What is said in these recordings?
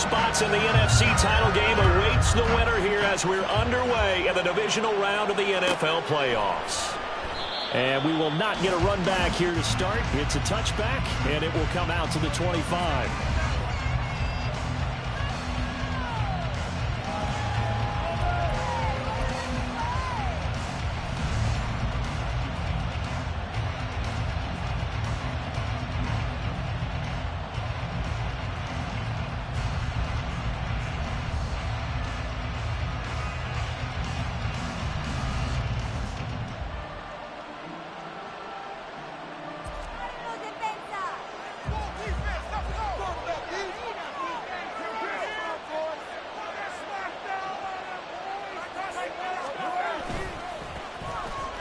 spots in the NFC title game awaits the winner here as we're underway in the divisional round of the NFL playoffs. And we will not get a run back here to start. It's a touchback, and it will come out to the 25.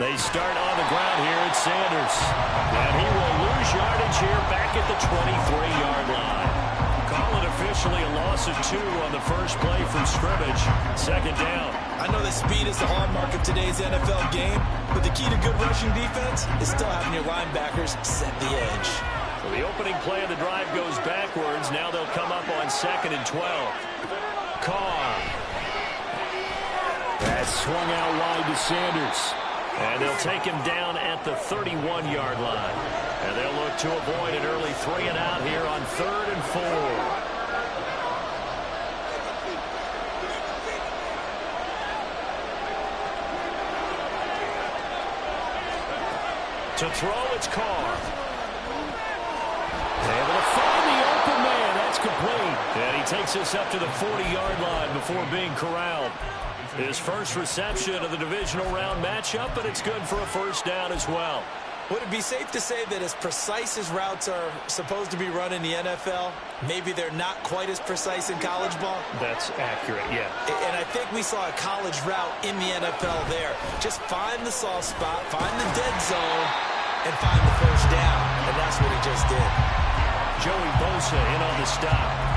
They start on the ground here at Sanders. And he will lose yardage here back at the 23-yard line. Call it officially a loss of 2 on the first play from scrimmage. Second down. I know that speed is the hallmark of today's NFL game, but the key to good rushing defense is still having your linebackers set the edge. So the opening play of the drive goes backwards. Now they'll come up on 2nd and 12. Carr. That's swung out wide to Sanders. And they'll take him down at the 31-yard line. And they'll look to avoid an early 3 and out here on 3rd and 4. To throw, it's Carr. Able to find the open man. That's complete. And he takes us up to the 40-yard line before being corralled. His first reception of the divisional round matchup, but it's good for a first down as well. Would it be safe to say that as precise as routes are supposed to be run in the NFL, maybe they're not quite as precise in college ball? That's accurate, yeah. And I think we saw a college route in the NFL there. Just find the soft spot, find the dead zone, and find the first down. And that's what he just did. Joey Bosa in on the stop.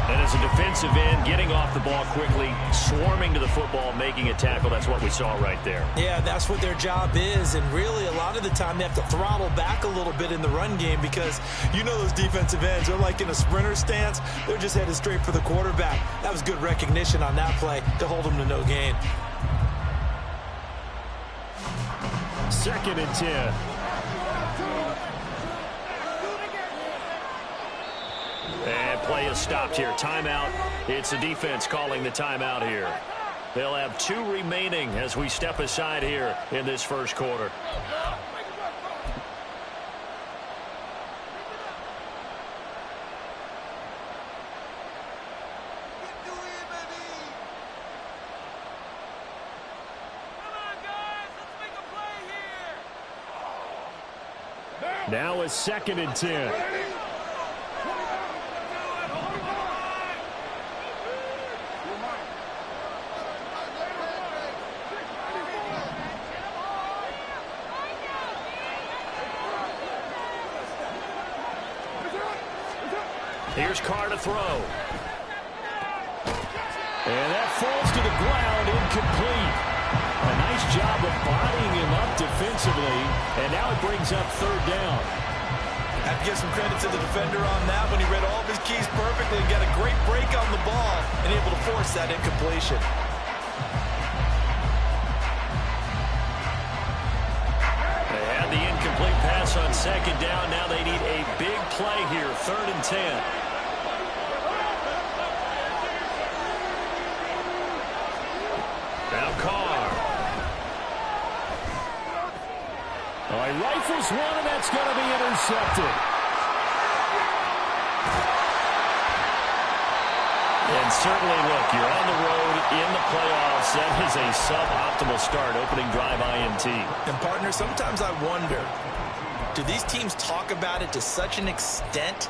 And as a defensive end, getting off the ball quickly, swarming to the football, making a tackle. That's what we saw right there. Yeah, that's what their job is. And really, a lot of the time, they have to throttle back a little bit in the run game because you know those defensive ends, they're like in a sprinter stance. They're just headed straight for the quarterback. That was good recognition on that play to hold them to no gain. 2nd and 10. And play is stopped here. Timeout. It's the defense calling the timeout here. They'll have 2 remaining as we step aside here in this first quarter. Now it's 2nd and 10. Here's Carr to throw. And that falls to the ground, incomplete. A nice job of bodying him up defensively, and now it brings up 3rd down. I have to give some credit to the defender on that when he read all of his keys perfectly and got a great break on the ball and able to force that incompletion. They had the incomplete pass on 2nd down. Now they need a big play here, 3rd and 10. Now Carr. Oh, he rifles one, and that's going to be intercepted. And certainly, look, you're on the road in the playoffs. That is a suboptimal start, opening drive INT. And, partner, sometimes I wonder, do these teams talk about it to such an extent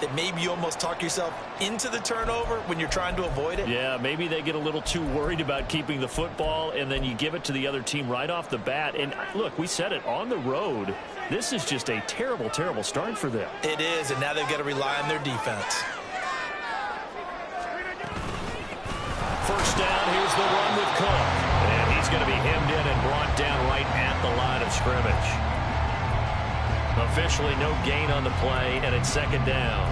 that maybe you almost talk yourself into the turnover when you're trying to avoid it? Yeah, maybe they get a little too worried about keeping the football, and then you give it to the other team right off the bat. And, look, we said it, on the road, this is just a terrible, terrible start for them. It is, and now they've got to rely on their defense. First down, here's the run with Cook. And he's going to be hemmed in and brought down right at the line of scrimmage. Officially no gain on the play, and it's 2nd down.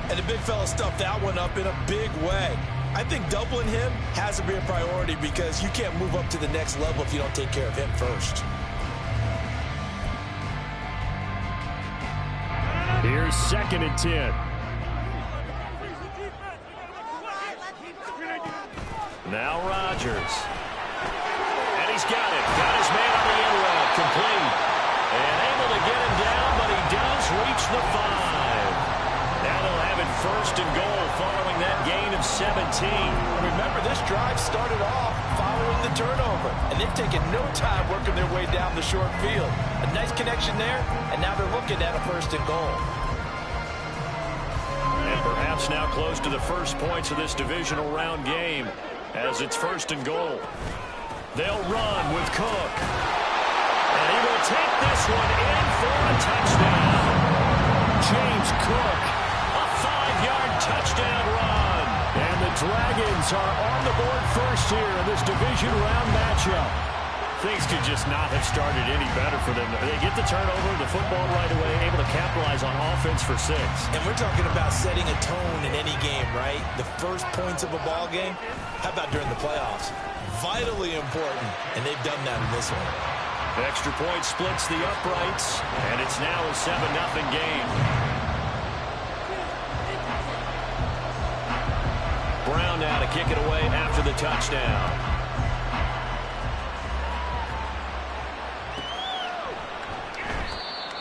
And the big fella stuffed that one up in a big way. I think doubling him has to be a priority because you can't move up to the next level if you don't take care of him first. Here's 2nd and 10. Now Rodgers. And he's got it. Got his man on the end route. Complete. And able to get him down, but he does reach the 5. Now they'll have it 1st and goal following that gain of 17. Remember, this drive started off following the turnover, and they've taken no time working their way down the short field. A nice connection there, and now they're looking at a 1st and goal. And perhaps now close to the first points of this divisional round game as it's 1st and goal. They'll run with Cook. And he will take this one in for a touchdown. James Cook, a 5-yard touchdown run. And the Dragons are on the board first here in this division round matchup. Things could just not have started any better for them. They get the turnover, the football right away, able to capitalize on offense for 6. And we're talking about setting a tone in any game, right? The first points of a ball game. How about during the playoffs? Vitally important, and they've done that in this one. Extra point splits the uprights, and it's now a 7-0 game. Brown now to kick it away after the touchdown.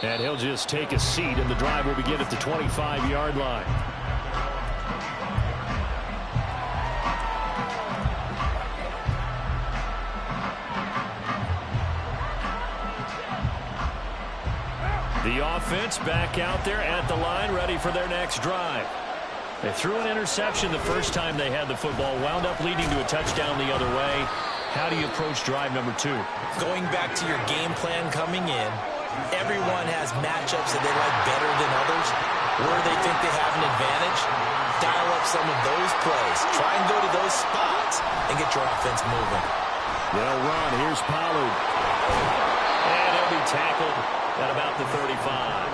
And he'll just take a seat, and the drive will begin at the 25-yard line. The offense back out there at the line, ready for their next drive. They threw an interception the first time they had the football, wound up leading to a touchdown the other way. How do you approach drive number 2? Going back to your game plan coming in, everyone has matchups that they like better than others. Where they think they have an advantage, dial up some of those plays. Try and go to those spots and get your offense moving. They'll run. Here's Pollard. And he'll be tackled at about the 35.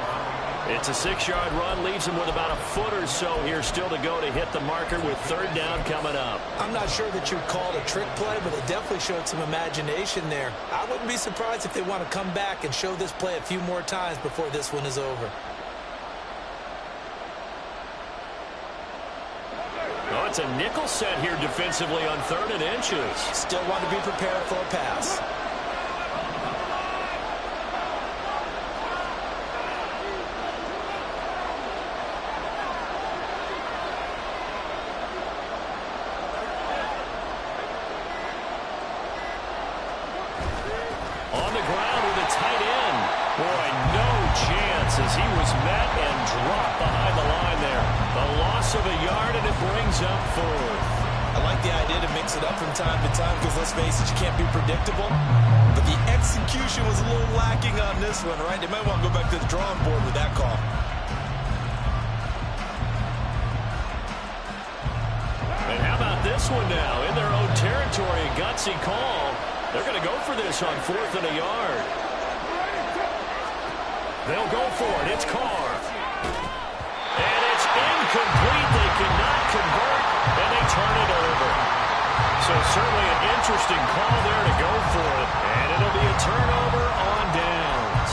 It's a 6-yard run, leaves him with about a foot or so here still to go to hit the marker with 3rd down coming up. I'm not sure that you'd call it a trick play, but it definitely showed some imagination there. I wouldn't be surprised if they want to come back and show this play a few more times before this one is over. Oh, it's a nickel set here defensively on 3rd and inches. Still want to be prepared for a pass. As he was met and dropped behind the line there. The loss of a yard, and it brings up 4th. I like the idea to mix it up from time to time because, let's face it, you can't be predictable. But the execution was a little lacking on this one, right? They might want to go back to the drawing board with that call. And how about this one now? In their own territory, a gutsy call. They're going to go for this on 4th and a yard. They'll go for it. It's Carr. And it's incomplete. They cannot convert, and they turn it over. So certainly an interesting call there to go for it. And it'll be a turnover on downs.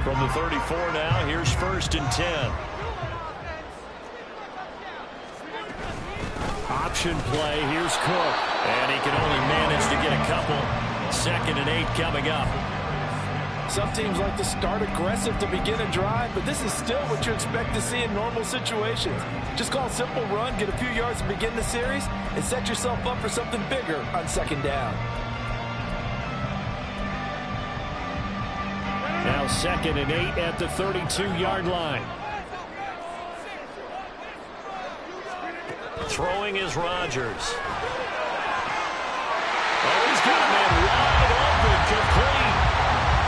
From the 34 now, here's 1st and 10. Option play, here's Cook. And he can only manage to get a couple. 2nd and 8 coming up. Some teams like to start aggressive to begin a drive, but this is still what you expect to see in normal situations. Just call a simple run, get a few yards to begin the series, and set yourself up for something bigger on 2nd down. Now 2nd and 8 at the 32-yard line. Throwing is Rodgers. Oh, he's got a man wide open, complete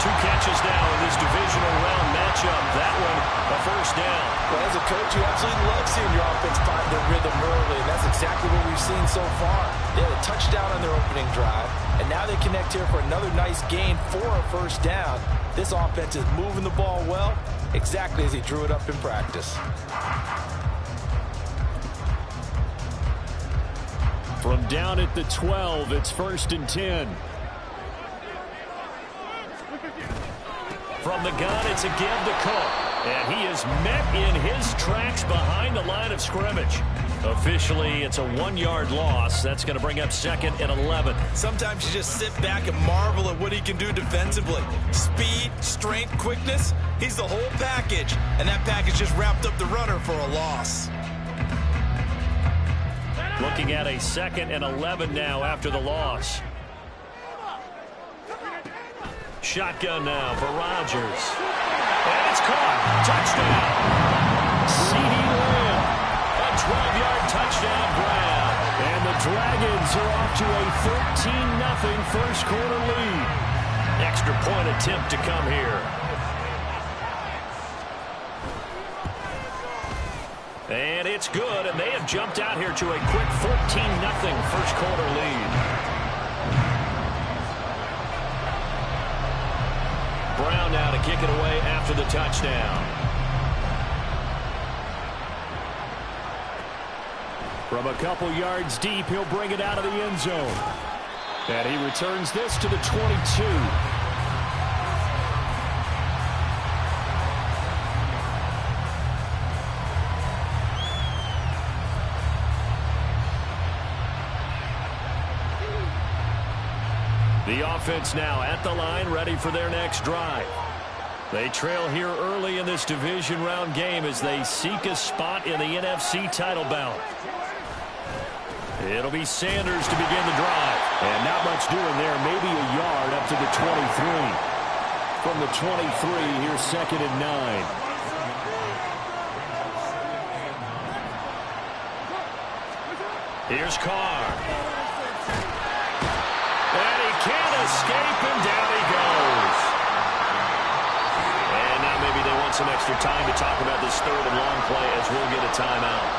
2 catches now in this divisional round matchup. That one, a first down. Well, as a coach, you absolutely love seeing your offense find their rhythm early, and that's exactly what we've seen so far. They had a touchdown on their opening drive, and now they connect here for another nice gain for a first down. This offense is moving the ball well, exactly as he drew it up in practice. From down at the 12, it's 1st and 10. From the gun, it's a give to Cook. And he is met in his tracks behind the line of scrimmage. Officially, it's a 1-yard loss. That's going to bring up 2nd and 11. Sometimes you just sit back and marvel at what he can do defensively. Speed, strength, quickness, he's the whole package. And that package just wrapped up the runner for a loss. Looking at a 2nd and 11 now after the loss. Shotgun now for Rodgers. And it's caught. Touchdown. CeeDee Lamb. A 12-yard touchdown grab. And the Dragons are off to a 13-0 first quarter lead. Extra point attempt to come here. And it's good, and they have jumped out here to a quick 14-0 first quarter lead. Brown now to kick it away after the touchdown. From a couple yards deep, he'll bring it out of the end zone. And he returns this to the 22. The offense now at the line, ready for their next drive. They trail here early in this division round game as they seek a spot in the NFC title bout. It'll be Sanders to begin the drive. And not much doing there, maybe a yard up to the 23. From the 23, here's 2nd and 9. Here's Carr. And he can't escape, and down he goes. And now maybe they want some extra time to talk about this 3rd and long play as we'll get a timeout.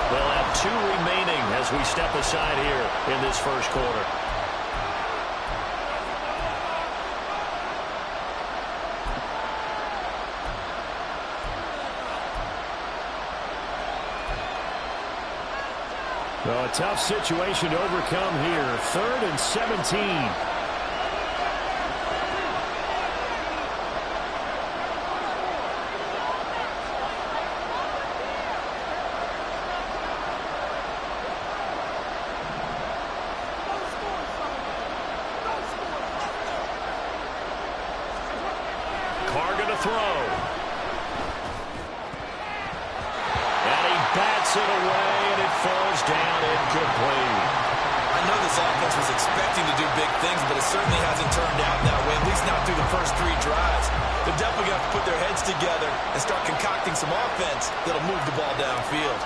They'll have 2 remaining as we step aside here in this first quarter. Well, a tough situation to overcome here. 3rd and 17. Carr gonna throw. And he bats it away, and it falls down incomplete. I know this offense was expecting to do big things, but it certainly hasn't turned out that way, at least not through the first 3 drives. They're definitely going to have to put their heads together and start concocting some offense that'll move the ball downfield.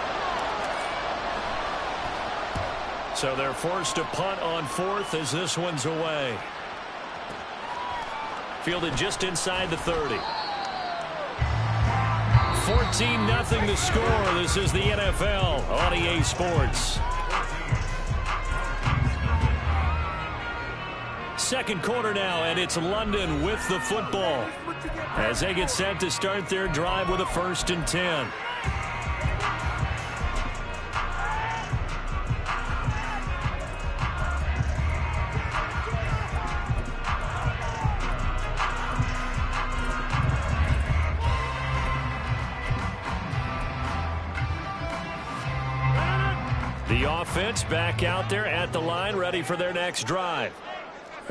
So they're forced to punt on 4th as this one's away. Fielded just inside the 30. 14-0 the score. This is the NFL on EA Sports. Second quarter now, and it's London with the football as they get set to start their drive with a 1st and 10. The offense back out there at the line, ready for their next drive.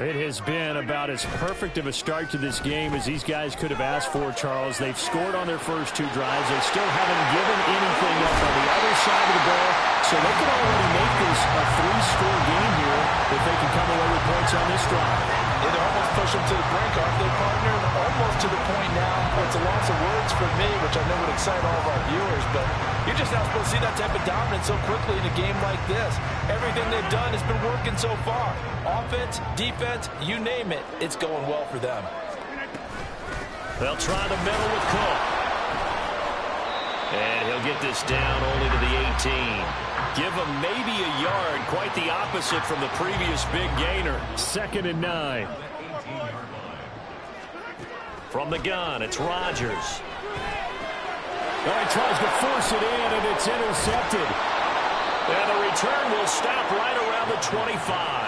It has been about as perfect of a start to this game as these guys could have asked for, Charles. They've scored on their first 2 drives. They still haven't given anything up on the other side of the ball, so they could already make this a 3-score game here if they can come away with points on this drive. Yeah, they're almost pushing them to the brink, aren't they, partner? Almost to the point now where it's a loss of words for me, which I know would excite all of our viewers, but you're just not supposed to see that type of dominance so quickly in a game like this. Everything they've done has been working so far. Offense, defense, you name it, it's going well for them. They'll try the middle with Cook. And he'll get this down only to the 18. Give him maybe a yard. Quite the opposite from the previous big gainer. 2nd and 9. From the gun, it's Rodgers. Oh, he tries to force it in, and it's intercepted. And the return will stop right around the 25.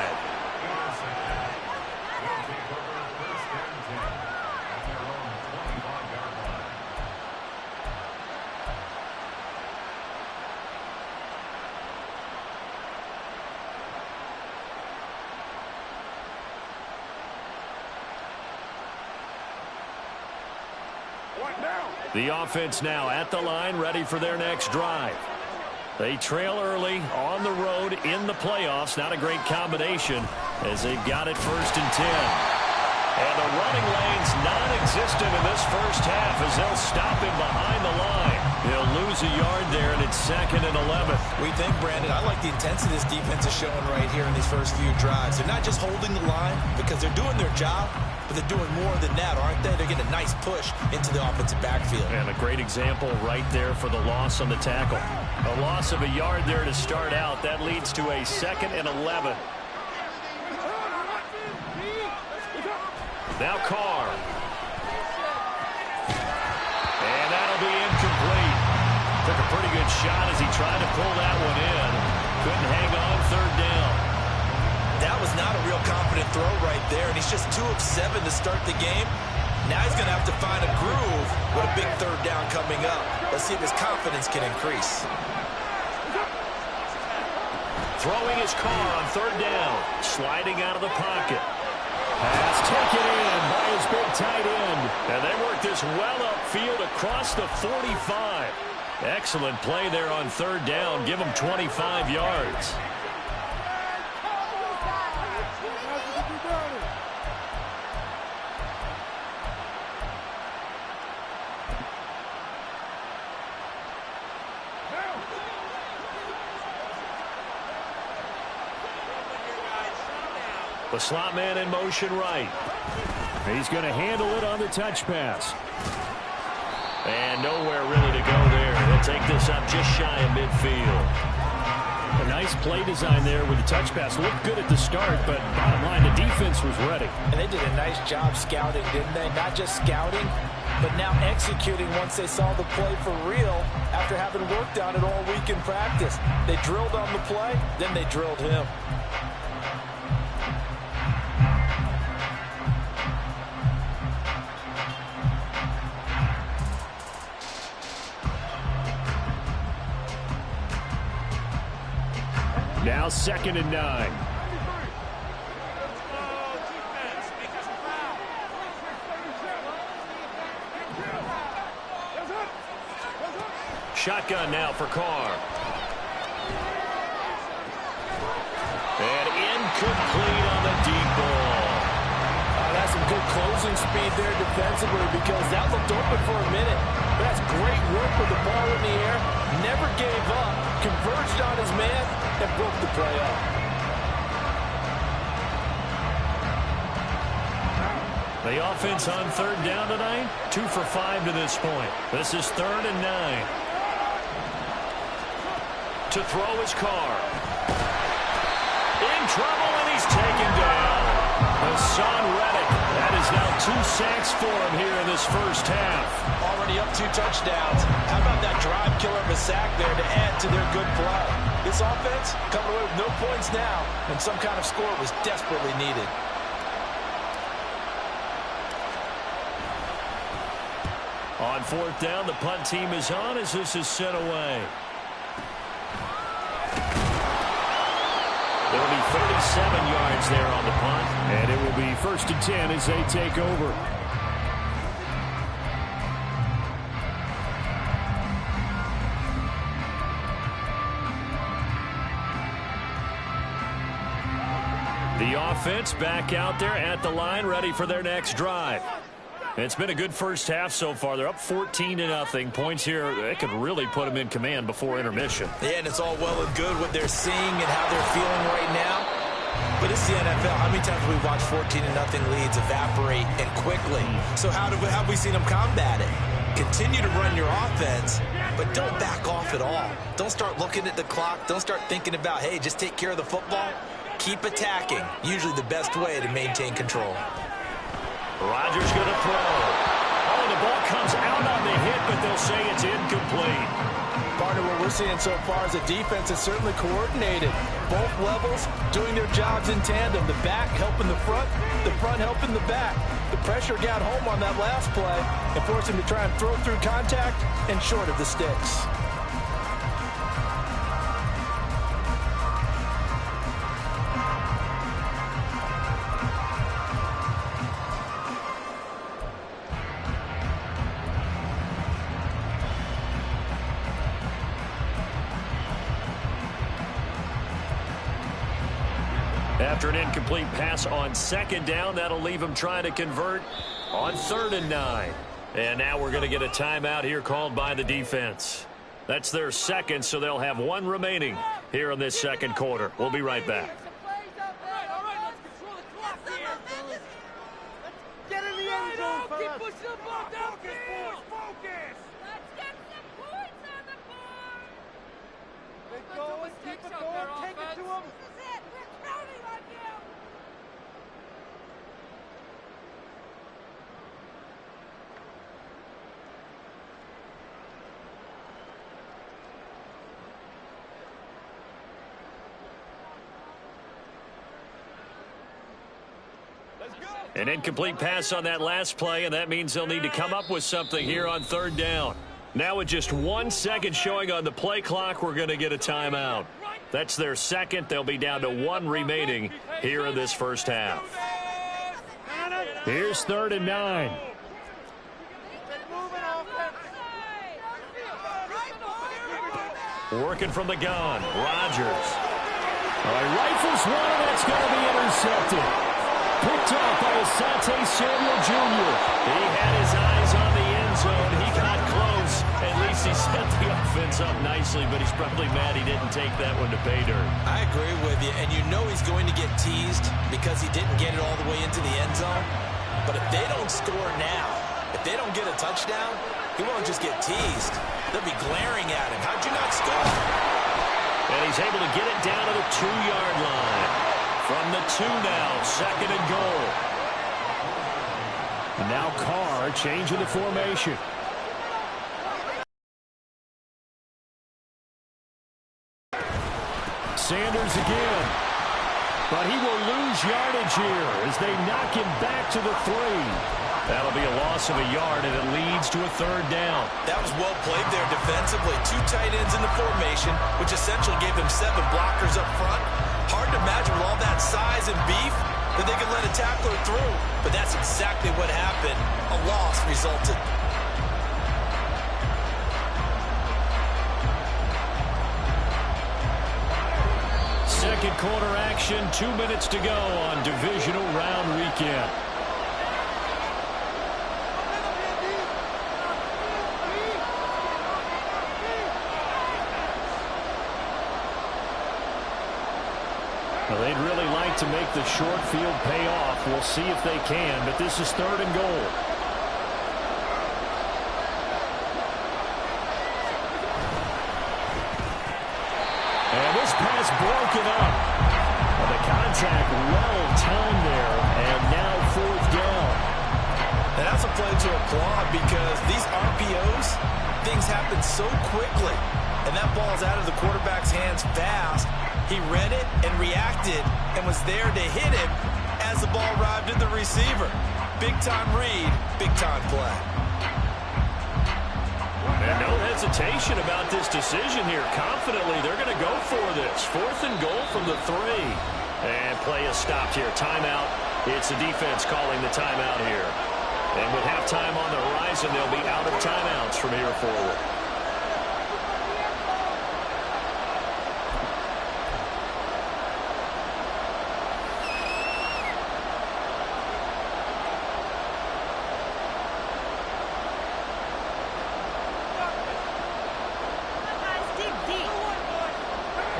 The offense now at the line, ready for their next drive. They trail early on the road in the playoffs. Not a great combination as they've got it 1st and 10. And the running lane's non-existent in this first half as they'll stop him behind the line. He'll lose a yard there, and it's 2nd and 11. We think, Brandon, I like the intensity this defense is showing right here in these first few drives. They're not just holding the line because they're doing their job, but they're doing more than that, aren't they? They're getting a nice push into the offensive backfield. And a great example right there for the loss on the tackle. A loss of a yard there to start out. That leads to a 2nd and 11. Now Carr. And that'll be incomplete. Took a pretty good shot as he tried to pull that one in. Couldn't hang on 3rd down. That was not a real confident throw right there, and he's just 2 of 7 to start the game. Now he's going to have to find a groove with a big 3rd down coming up. Let's see if his confidence can increase. Throwing his Carr on 3rd down. Sliding out of the pocket. Pass taken in by his big tight end. And they work this well upfield across the 45. Excellent play there on 3rd down. Give him 25 yards. The slot man in motion right. He's going to handle it on the touch pass. And nowhere really to go there. They'll take this up just shy of midfield. A nice play design there with the touch pass. Looked good at the start, but bottom line, the defense was ready. And they did a nice job scouting, didn't they? Not just scouting, but now executing once they saw the play for real after having worked on it all week in practice. They drilled on the play, then they drilled him. Now 2nd and 9. Shotgun now for Carr. And incomplete on the deep ball. That's some good closing speed there defensively because that looked open for a minute. But that's great work with the ball in the air. Never gave up. Converged on his man and broke the play up. The offense on 3rd down tonight, 2 for 5 to this point. This is 3rd and 9. To throw his Carr. In trouble, and he's taken down. Hassan Reddick. That is now 2 sacks for him here in this first half. Already up 2 touchdowns. How about that drive killer of a sack there to add to their good play? This offense coming away with no points now, and some kind of score was desperately needed. On 4th down, the punt team is on as this is sent away. There'll be 37 yards there on the punt. And it will be 1st and 10 as they take over. The offense back out there at the line, ready for their next drive. It's been a good first half so far. They're up 14-0. Points here, they could really put them in command before intermission. Yeah, and it's all well and good what they're seeing and how they're feeling right now. But it's the NFL. How many times have we watched 14-0 leads evaporate and quickly? So how have we seen them combat it? Continue to run your offense, but don't back off at all. Don't start looking at the clock. Don't start thinking about, hey, just take care of the football. Keep attacking. Usually the best way to maintain control. Rodgers going to throw. Oh, the ball comes out on the hit, but they'll say it's incomplete. Partner, what we're seeing so far is a defense that's certainly coordinated. Both levels doing their jobs in tandem. The back helping the front helping the back. The pressure got home on that last play and forced him to try and throw through contact and short of the sticks. After an incomplete pass on second down, that'll leave him trying to convert on 3rd and 9. And now we're going to get a timeout here called by the defense. That's their second, so they'll have one remaining here in this second quarter. We'll be right back. Get in the end zone, fellas. Keep pushing the ball downfield. Focus. Let's get some points on the board. Keep going. Keep it going. Take it to him. This is it. We're counting on you. An incomplete pass on that last play, and that means they'll need to come up with something here on 3rd down. Now with just 1 second showing on the play clock, we're going to get a timeout. That's their second. They'll be down to 1 remaining here in this first half. Here's 3rd and 9. Working from the gun, Rodgers. Rifles one, and that's going to be intercepted. Picked off by Asante Samuel Jr. He had his eyes on the end zone. He got close. At least he set the offense up nicely, but he's probably mad he didn't take that one to pay dirt. I agree with you, and you know he's going to get teased because he didn't get it all the way into the end zone. But if they don't score now, if they don't get a touchdown, he won't just get teased. They'll be glaring at him. How'd you not score? And he's able to get it down to the 2-yard line. From the 2 now, 2nd and goal. And now Carr changing the formation. Sanders again. But he will lose yardage here as they knock him back to the 3. That'll be a loss of a yard, and it leads to a 3rd down. That was well played there defensively. 2 tight ends in the formation, which essentially gave them 7 blockers up front. Hard to imagine with all that size and beef that they could let a tackler through. But that's exactly what happened. A loss resulted. Second quarter action, 2 minutes to go on divisional round weekend. Well, they'd really like to make the short field pay off. We'll see if they can, but this is 3rd and goal. And this pass broken up. Well, the contact well-timed there, and now 4th down. And that's a play to applaud because these RPOs, things happen so quickly. And that ball's out of the quarterback's hands fast. He read it and reacted and was there to hit him as the ball arrived at the receiver. Big-time read, big-time play. And no hesitation about this decision here. Confidently, they're going to go for this. 4th and goal from the 3. And play is stopped here. Timeout. It's the defense calling the timeout here. And with halftime on the horizon, they'll be out of timeouts from here forward.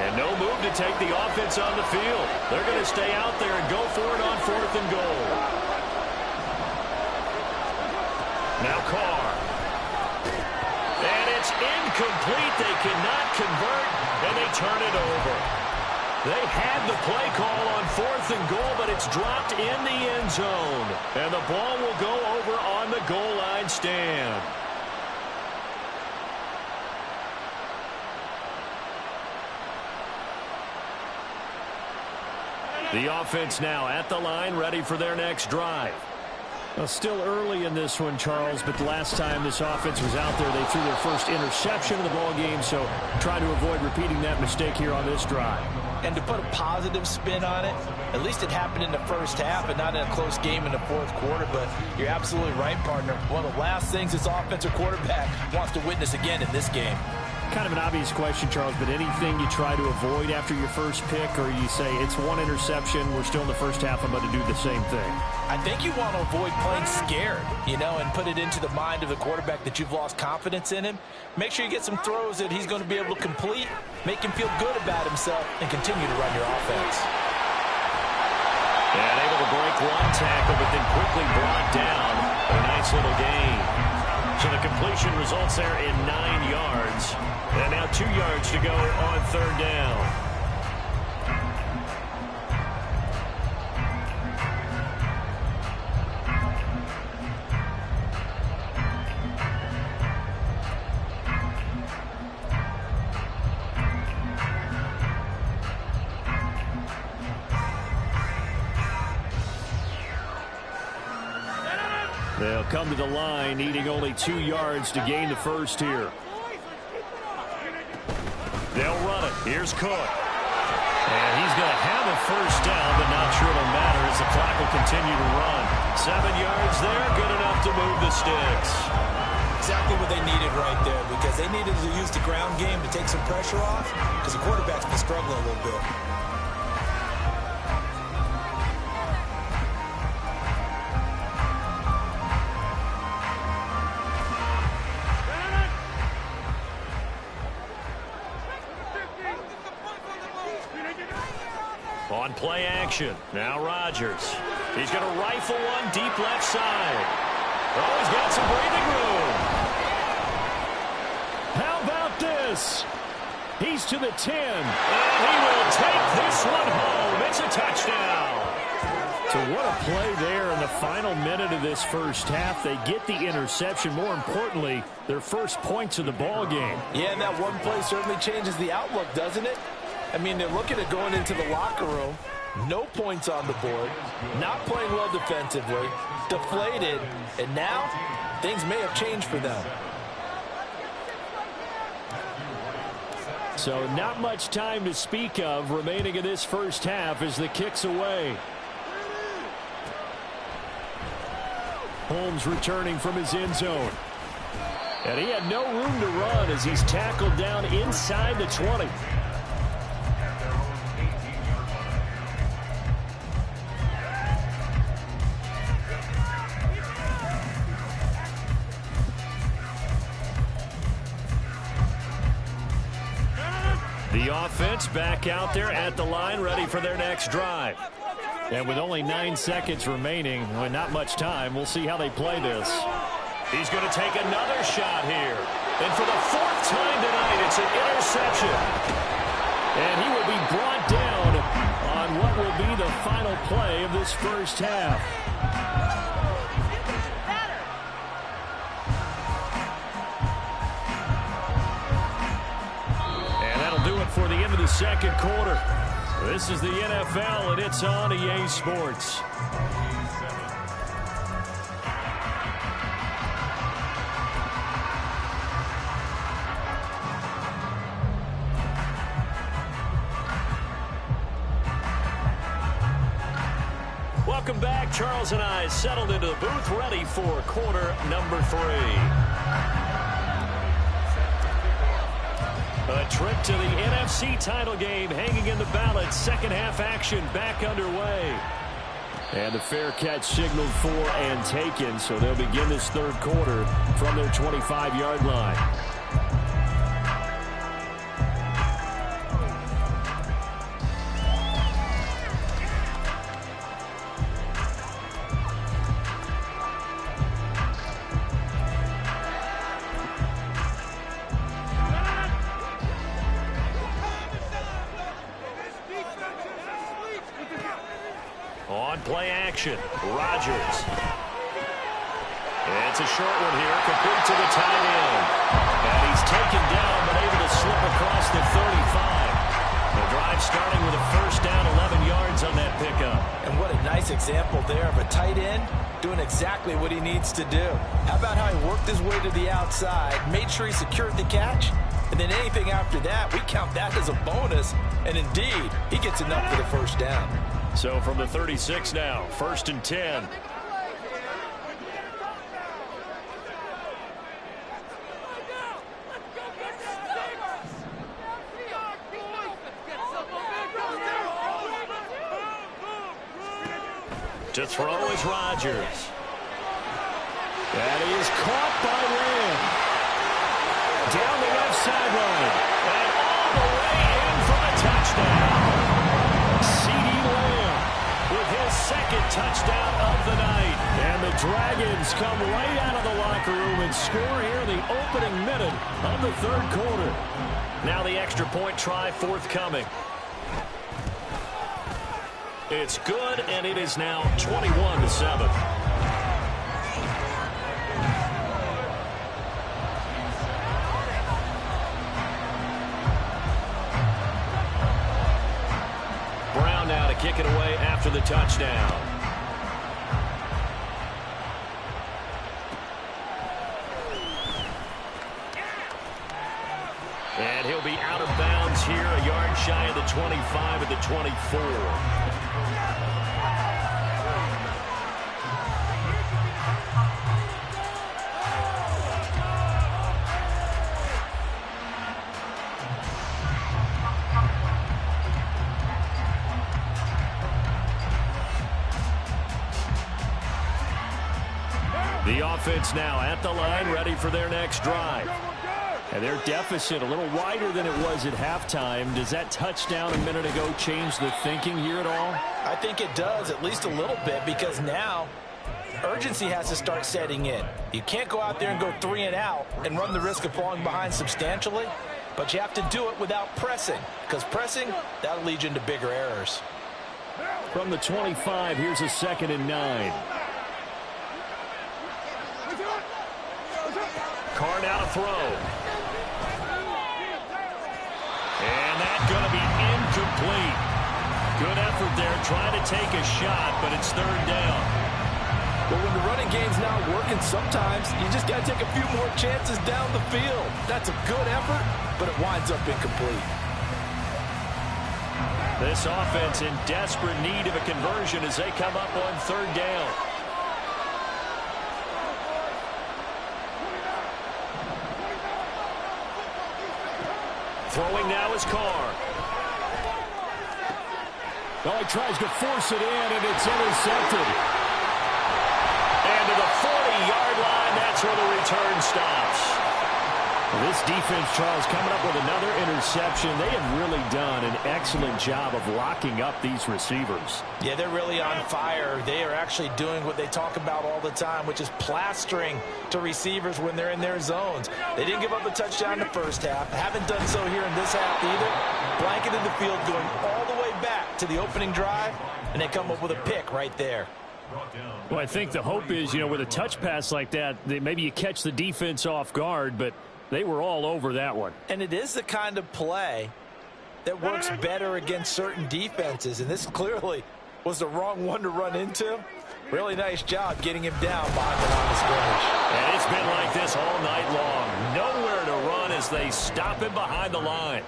And no move to take the offense on the field. They're going to stay out there and go for it on 4th and goal. Now Carr. And it's incomplete. They cannot convert, and they turn it over. They had the play call on 4th and goal, but it's dropped in the end zone. And the ball will go over on the goal line stand. The offense now at the line, ready for their next drive. Well, still early in this one, Charles, but the last time this offense was out there, they threw their first interception of the ball game, so try to avoid repeating that mistake here on this drive. And to put a positive spin on it, at least it happened in the first half and not in a close game in the 4th quarter, but you're absolutely right, partner. One of the last things this offensive quarterback wants to witness again in this game. Kind of an obvious question, Charles, but anything you try to avoid after your first pick, or you say it's one interception, we're still in the first half, I'm going to do the same thing? I think you want to avoid playing scared, and put it into the mind of the quarterback that you've lost confidence in him. Make sure you get some throws that he's going to be able to complete, make him feel good about himself, and continue to run your offense. And able to break one tackle, but then quickly brought down. A nice little gain. So the completion results there in 9 yards. And now 2 yards to go on 3rd down. They'll come to the line, needing only 2 yards to gain the first here. They'll run it. Here's Cook. And he's going to have a first down, but not sure it'll matter as the clock will continue to run. 7 yards there, good enough to move the sticks. Exactly what they needed right there, because they needed to use the ground game to take some pressure off, because the quarterback's been struggling a little bit. On play action, now Rodgers. He's going to rifle one deep left side. Oh, he's got some breathing room. How about this? He's to the 10. And he will take this one home. It's a touchdown. So what a play there in the final minute of this first half. They get the interception. More importantly, their first points of the ball game. Yeah, and that one play certainly changes the outlook, doesn't it? I mean, they're looking at going into the locker room, no points on the board, not playing well defensively, deflated, and now things may have changed for them. So not much time to speak of remaining in this first half as the kick's away. Holmes returning from his end zone. And he had no room to run as he's tackled down inside the 20. The offense back out there at the line, ready for their next drive. And with only 9 seconds remaining, with not much time, we'll see how they play this. He's going to take another shot here. And for the 4th time tonight, it's an interception. And he will be brought down on what will be the final play of this first half. For the end of the second quarter. This is the NFL, and it's on EA Sports. Welcome back. Charles and I settled into the booth, ready for quarter number 3. A trip to the NFC title game hanging in the balance. Second half action back underway. And the fair catch signaled for and taken, so they'll begin this third quarter from their 25-yard line. play action. Rodgers. It's a short one here, complete to the tight end. And he's taken down, but able to slip across the 35. The drive starting with a first down, 11 yards on that pickup. And what a nice example there of a tight end doing exactly what he needs to do. How about how he worked his way to the outside, made sure he secured the catch, and then anything after that, we count that as a bonus. And indeed, he gets enough for the first down. So from the 36 now, 1st and 10. To throw is Rodgers. And he is caught by Lamb. Down the left sideline. And all the way in for a touchdown. CeeDee Lamb With his second touchdown of the night. And the Dragons come right out of the locker room and score here in the opening minute of the third quarter. Now the extra point try forthcoming. It's good, and it is now 21-7. Brown now to kick it away after the touchdown. And he'll be out of bounds here, a yard shy of the 25 at the 24. The offense now at the line, ready for their next drive. And their deficit a little wider than it was at halftime. Does that touchdown a minute ago change the thinking here at all? I think it does, at least a little bit, because now urgency has to start setting in. You can't go out there and go 3 and out and run the risk of falling behind substantially, but you have to do it without pressing, because pressing, that'll lead you into bigger errors. From the 25, here's a 2nd and 9. Carr now to throw. And that's going to be incomplete. Good effort there, trying to take a shot, but it's 3rd down. But when the running game's not working, sometimes you just got to take a few more chances down the field. That's a good effort, but it winds up incomplete. This offense in desperate need of a conversion as they come up on 3rd down. Throwing now is Carr. Well, he tries to force it in, and it's intercepted. And to the 40-yard line, that's where the return stops. Well, this defense, Charles, coming up with another interception. They have really done an excellent job of locking up these receivers. Yeah, they're really on fire. They are actually doing what they talk about all the time, which is plastering to receivers when they're in their zones. They didn't give up a touchdown in the first half. Haven't done so here in this half either. Blanketed the field going all the way back to the opening drive, and they come up with a pick right there. Well, I think the hope is, with a touch pass like that, maybe you catch the defense off guard, but they were all over that one. And it is the kind of play that works better against certain defenses, and this clearly was the wrong one to run into. Really nice job getting him down behind the line of scrimmage. And it's been like this all night long. Nowhere to run as they stop him behind the line.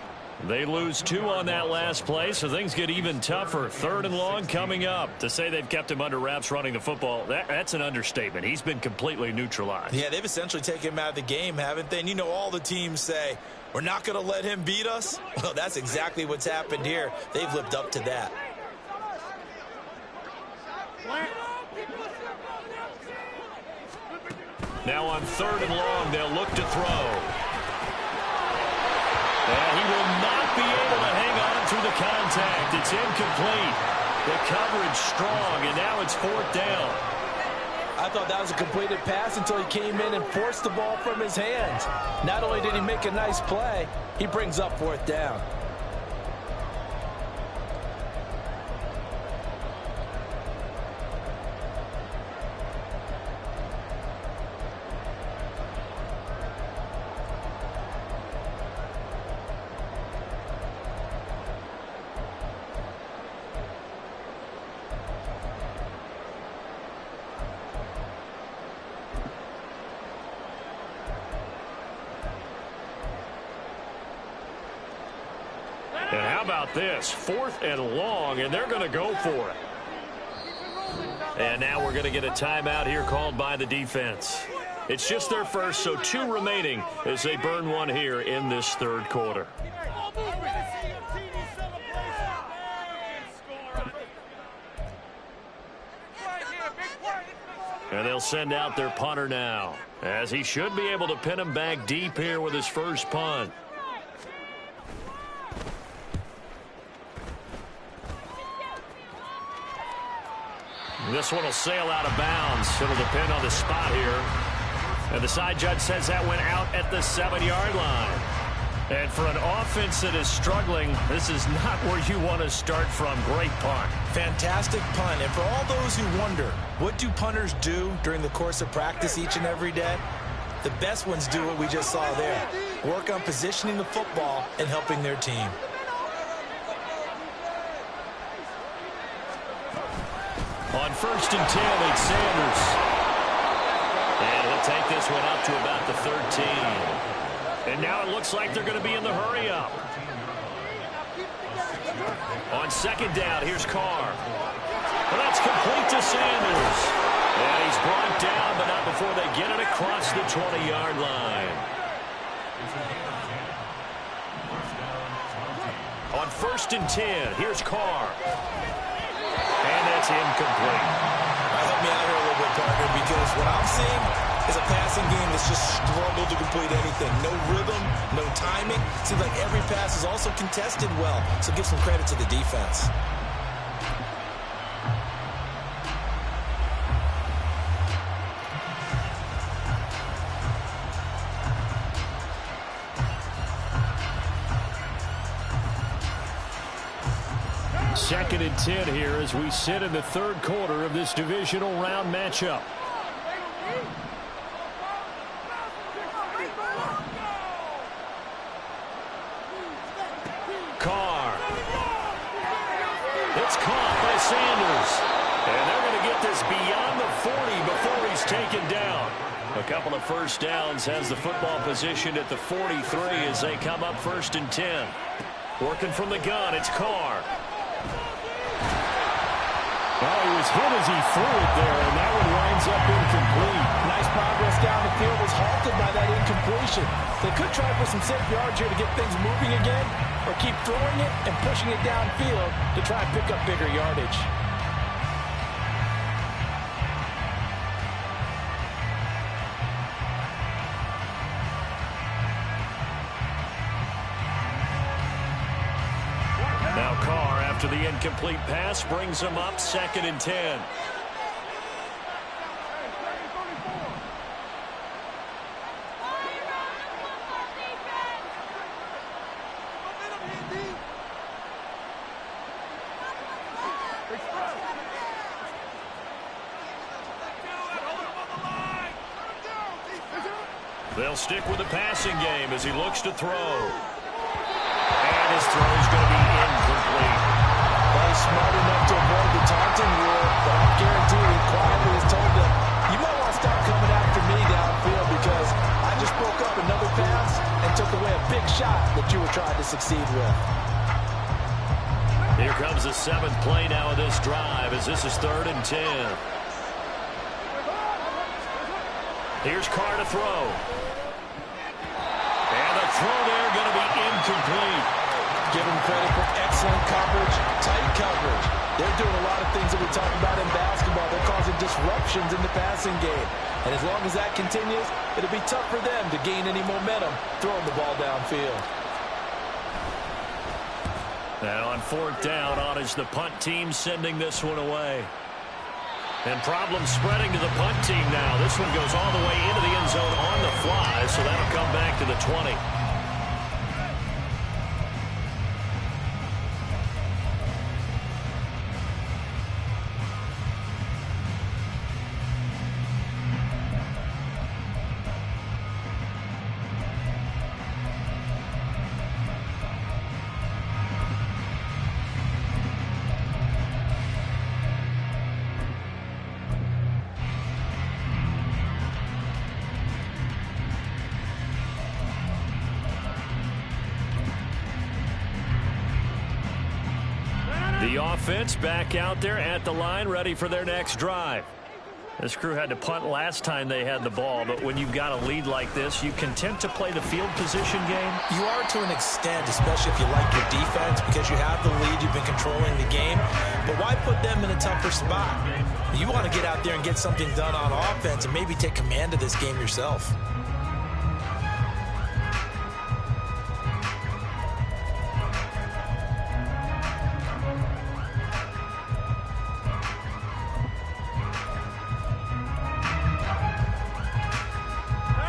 They lose 2 on that last play, so things get even tougher. 3rd and long coming up. To say they've kept him under wraps running the football, that's an understatement. He's been completely neutralized. Yeah, they've essentially taken him out of the game, haven't they? And all the teams say, we're not going to let him beat us. Well, that's exactly what's happened here. They've lived up to that. Now on 3rd and long, they'll look to throw. And he will not be able to hang on through the contact. It's incomplete. The coverage strong, and now it's 4th down. I thought that was a completed pass until he came in and forced the ball from his hands. Not only did he make a nice play, he brings up 4th down. And how about this? 4th and long, and they're going to go for it. And now we're going to get a timeout here called by the defense. It's just their first, so 2 remaining as they burn one here in this 3rd quarter. And they'll send out their punter now, as he should be able to pin him back deep here with his first punt. This one will sail out of bounds. It'll depend on the spot here. And the side judge says that went out at the 7-yard line. And for an offense that is struggling, this is not where you want to start from. Great punt. Fantastic punt. And for all those who wonder, what do punters do during the course of practice each and every day? The best ones do what we just saw there. Work on positioning the football and helping their team. On 1st and 10, it's Sanders. And he'll take this one up to about the 13. And now it looks like they're going to be in the hurry-up. On 2nd down, here's Carr. Well, that's complete to Sanders. And he's brought down, but not before they get it across the 20-yard line. On 1st and 10, here's Carr. And that's incomplete. Help me out here a little bit, partner, because what I'm seeing is a passing game that's just struggled to complete anything. No rhythm, no timing. Seems like every pass is also contested well, so give some credit to the defense. Second and 10 here as we sit in the 3rd quarter of this divisional round matchup. Carr. It's caught by Sanders. And they're going to get this beyond the 40 before he's taken down. A couple of first downs, has the football positioned at the 43 as they come up 1st and 10. Working from the gun, it's Carr. Well, he was hit as he threw it there, and that one winds up incomplete. Nice progress down the field, was halted by that incompletion. They could try for some safe yards here to get things moving again, or keep throwing it and pushing it downfield to try and pick up bigger yardage. Now Carr, after the incomplete pass, brings him up 2nd and 10. They'll stick with the passing game as he looks to throw. And his throw is going to be incomplete. Well, he's smart enough to avoid the taunting rule, but I guarantee he quietly has told them, you might want to stop coming after me downfield because I just broke up another pass and took away a big shot that you were trying to succeed with. Here comes the 7th play now of this drive as this is 3rd and 10. Here's Carr to throw. And the throw there going to be incomplete. Give them credit for excellent coverage, tight coverage. They're doing a lot of things that we talk about in basketball. They're causing disruptions in the passing game. And as long as that continues, it'll be tough for them to gain any momentum throwing the ball downfield. Now on 4th down, on is the punt team sending this one away. And problems spreading to the punt team now. This one goes all the way into the end zone on the fly, so that'll come back to the 20. The offense back out there at the line, ready for their next drive. This crew had to punt last time they had the ball, but when you've got a lead like this, you content to play the field position game? You are to an extent, especially if you like your defense, because you have the lead, you've been controlling the game. But why put them in a tougher spot? You want to get out there and get something done on offense and maybe take command of this game yourself.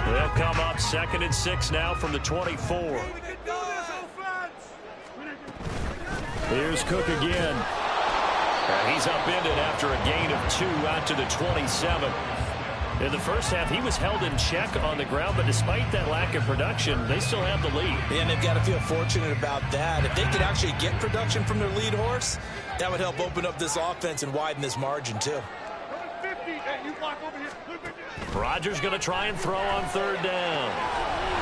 They'll come up 2nd and 6 now from the 24. Here's Cook again. And he's upended after a gain of 2 out to the 27. In the first half, he was held in check on the ground, but despite that lack of production, they still have the lead. And they've got to feel fortunate about that. If they could actually get production from their lead horse, that would help open up this offense and widen this margin, too. Rodgers going to try and throw on 3rd down.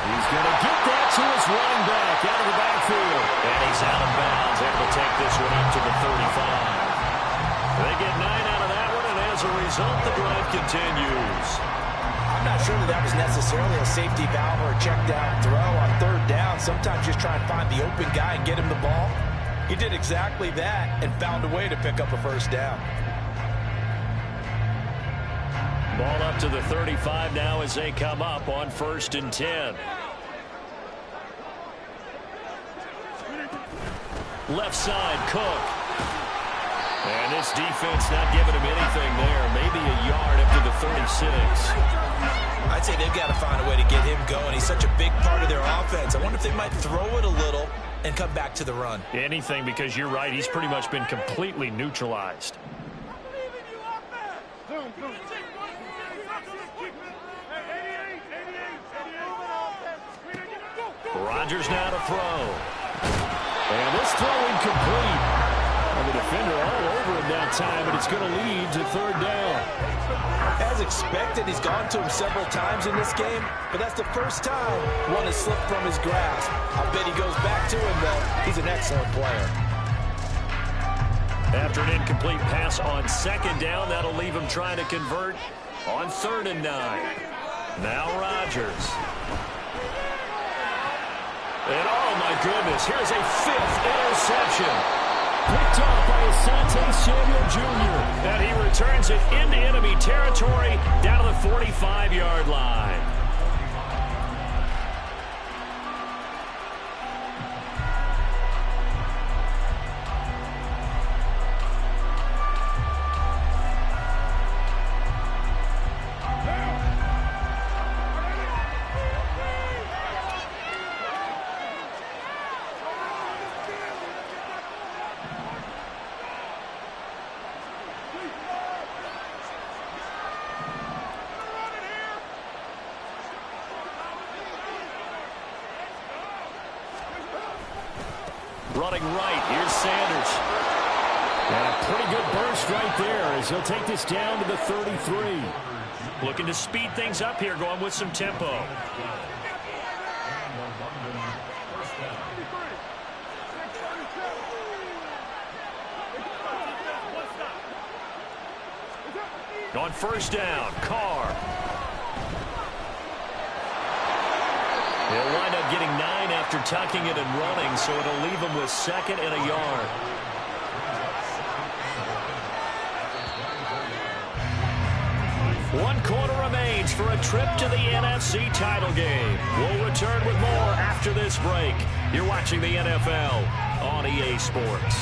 He's going to get that to his running back out of the backfield. And he's out of bounds, able to take this one up to the 35. They get 9 out of that one, and as a result, the drive continues. I'm not sure that was necessarily a safety valve or a check down throw on 3rd down. Sometimes just try and find the open guy and get him the ball. He did exactly that and found a way to pick up a 1st down. Ball up to the 35 now as they come up on 1st and 10. Left side, Cook. And this defense not giving him anything there. Maybe a yard up to the 36. I'd say they've got to find a way to get him going. He's such a big part of their offense. I wonder if they might throw it a little and come back to the run. Anything, because you're right. He's pretty much been completely neutralized. Rodgers now to throw. And this throw incomplete. And the defender all over him that time, and it's going to lead to 3rd down. As expected, he's gone to him several times in this game, but that's the first time one has slipped from his grasp. I bet he goes back to him, though. He's an excellent player. After an incomplete pass on 2nd down, that'll leave him trying to convert on 3rd and 9. Now Rodgers. And oh my goodness, here's a 5th interception. Picked off by Asante Samuel Jr. And he returns it into enemy territory down to the 45-yard line. Running right, here's Sanders. And a pretty good burst right there as he'll take this down to the 33. Looking to speed things up here, going with some tempo. On 1st down, Carr. He'll wind up getting 9 after tucking it and running, so it'll leave him with 2nd and a yard. One quarter remains for a trip to the NFC title game. We'll return with more after this break. You're watching the NFL on EA Sports.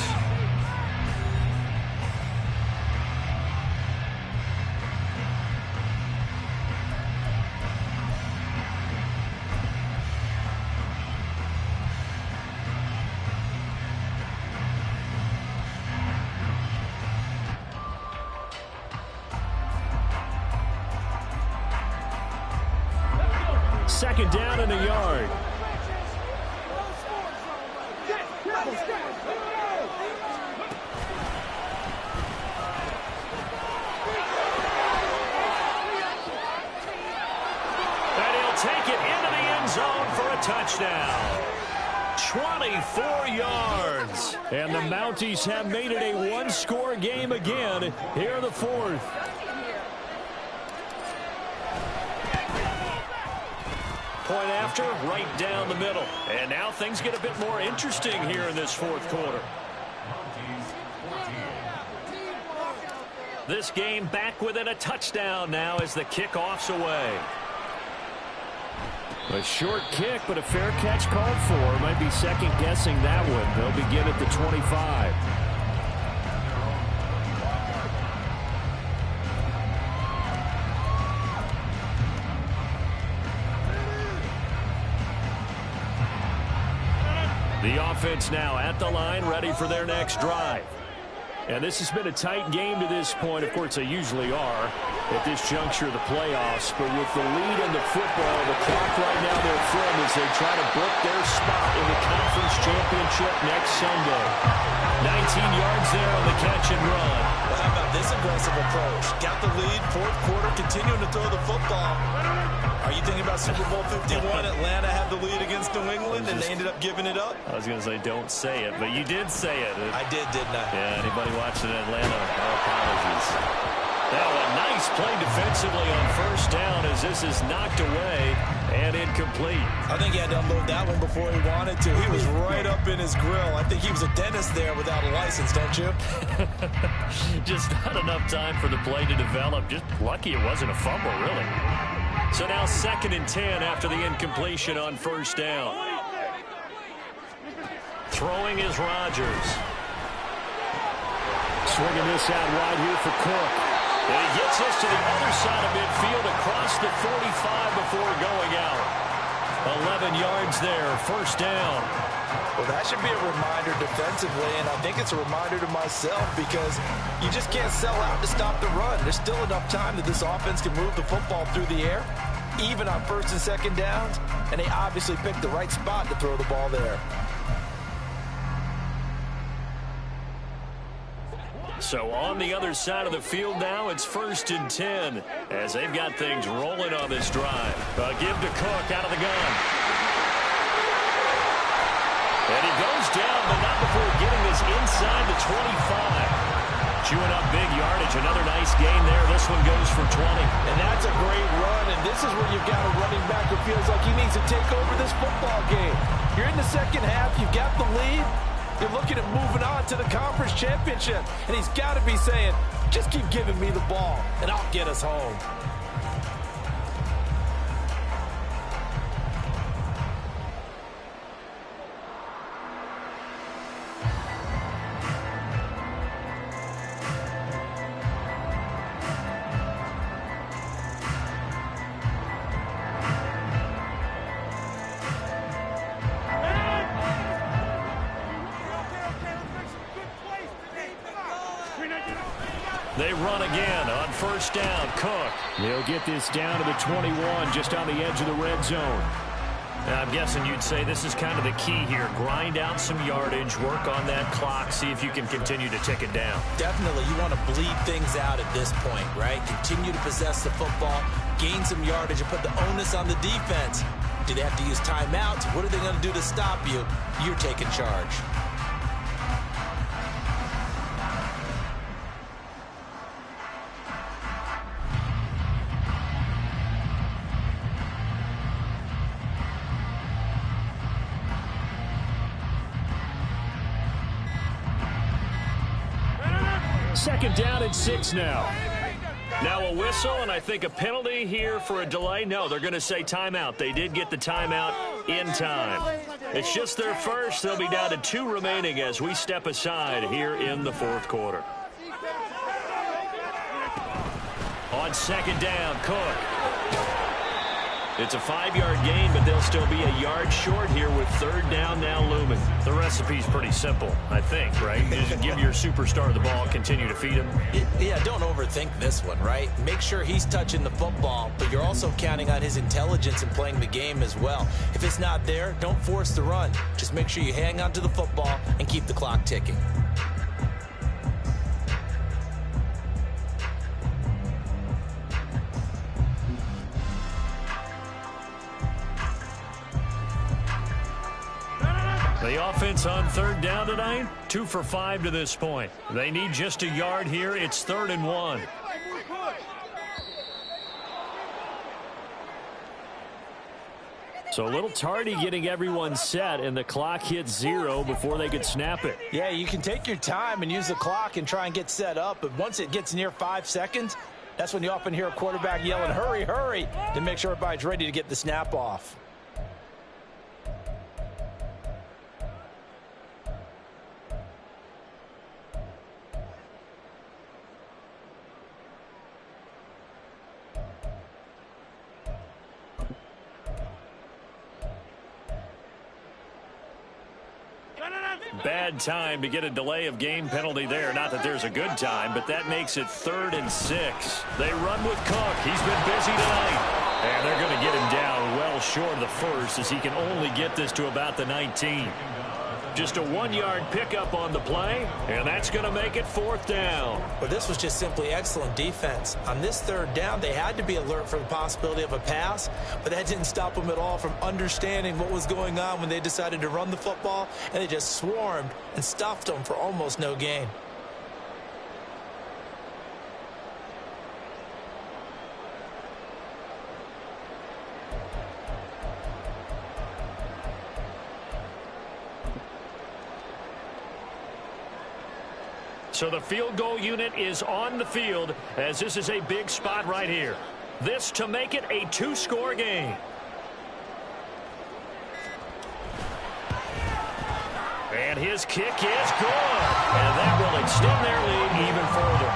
Second down and a yard. And he'll take it into the end zone for a touchdown. 24 yards. And the Mounties have made it a one-score game again here in the fourth. Point after, right down the middle. And now things get a bit more interesting here in this fourth quarter. This game back within a touchdown now as the kickoff's away. A short kick, but a fair catch called for. Might be second-guessing that one. They'll begin at the 25. The offense now at the line, ready for their next drive. And this has been a tight game to this point. Of course, they usually are at this juncture of the playoffs. But with the lead in the football, the clock right now they're from as they try to book their spot in the conference championship next Sunday. 19 yards there on the catch and run. Well, how about this aggressive approach? Got the lead, fourth quarter, continuing to throw the football. Are you thinking about Super Bowl 51? Atlanta had the lead against New England, and they ended up giving it up? I was going to say, don't say it, but you did say it. I did, didn't I? Yeah, anybody watching Atlanta, our apologies. Now a nice play defensively on first down as this is knocked away and incomplete. I think he had to unload that one before he wanted to. He was right up in his grill. I think he was a dentist there without a license, don't you? Just not enough time for the play to develop. Just lucky it wasn't a fumble, really. So now 2nd and 10 after the incompletion on first down. Throwing is Rodgers. Swinging this out wide here for Cook. And he gets us to the other side of midfield across the 45 before going out. 11 yards there, first down. Well, that should be a reminder defensively, and I think it's a reminder to myself because you just can't sell out to stop the run. There's still enough time that this offense can move the football through the air, even on first and second downs, and they obviously picked the right spot to throw the ball there. So on the other side of the field now, it's 1st and 10 as they've got things rolling on this drive. Give to Cook out of the gun. And he goes down, but not before getting this inside the 25. Chewing up big yardage. Another nice gain there. This one goes for 20. And that's a great run, and this is where you've got a running back who feels like he needs to take over this football game. You're in the second half. You've got the lead. You're looking at moving on to the conference championship. And he's got to be saying, just keep giving me the ball, and I'll get us home. They run again on first down. Cook. They'll get this down to the 21, just on the edge of the red zone. Now, I'm guessing you'd say this is kind of the key here. Grind out some yardage, work on that clock, see if you can continue to tick it down. Definitely, you want to bleed things out at this point, right? Continue to possess the football, gain some yardage, and put the onus on the defense. Do they have to use timeouts? What are they going to do to stop you? You're taking charge. Second down and 6 now. Now a whistle, and I think a penalty here for a delay. No, they're going to say timeout. They did get the timeout in time. It's just their first. They'll be down to 2 remaining as we step aside here in the fourth quarter. On second down, Cook. It's a 5-yard gain, but they'll still be a yard short here with third down now looming. The recipe's pretty simple, I think, right? Just give your superstar the ball, continue to feed him. Yeah, don't overthink this one, right? Make sure he's touching the football, but you're also counting on his intelligence in playing the game as well. If it's not there, don't force the run. Just make sure you hang on to the football and keep the clock ticking. The offense on third down tonight, 2 for 5 to this point. They need just a yard here. It's 3rd and 1. So a little tardy getting everyone set, and the clock hits 0 before they could snap it. Yeah, you can take your time and use the clock and try and get set up, but once it gets near 5 seconds, that's when you often hear a quarterback yelling, hurry, hurry, to make sure everybody's ready to get the snap off. Bad time to get a delay of game penalty there. Not that there's a good time, but that makes it 3rd and 6. They run with Cook. He's been busy tonight. And they're going to get him down well short of the first, as he can only get this to about the 19. Just a 1-yard pickup on the play, and that's going to make it 4th down. But this was just simply excellent defense. On this 3rd down, they had to be alert for the possibility of a pass, but that didn't stop them at all from understanding what was going on when they decided to run the football, and they just swarmed and stuffed them for almost no gain. So the field goal unit is on the field, as this is a big spot right here. This to make it a 2-score game. And his kick is good. And that will extend their lead even further.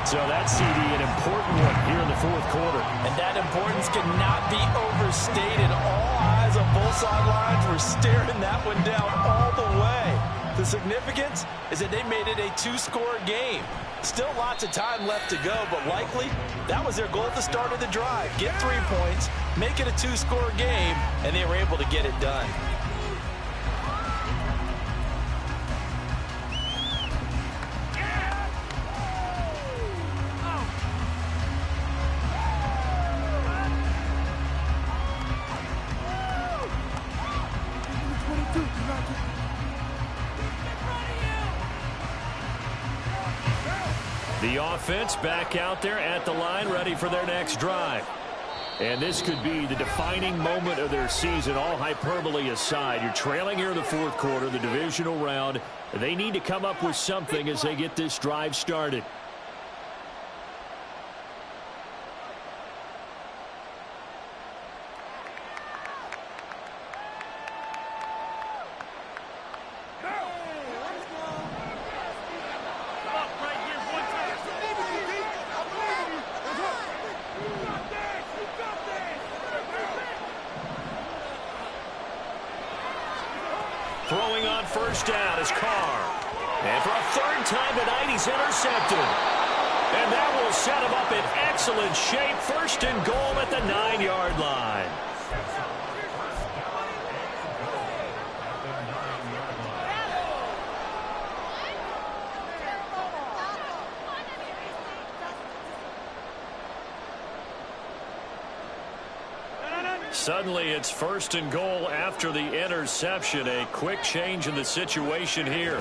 So that, CD, an important one here in the 4th quarter. And that importance cannot be overstated. All eyes on both sidelines were staring that one down all the way. The significance is that they made it a 2-score game. Still lots of time left to go, but likely that was their goal at the start of the drive. Get 3 points, make it a 2-score game, and they were able to get it done. The offense back out there at the line, ready for their next drive. And this could be the defining moment of their season, all hyperbole aside. You're trailing here in the 4th quarter, the divisional round. They need to come up with something as they get this drive started. Throwing on first down is Carr. And for a 3rd time tonight, he's intercepted. And that will set him up in excellent shape. 1st and goal at the 9-yard line. Suddenly, it's 1st and goal after the interception. A quick change in the situation here.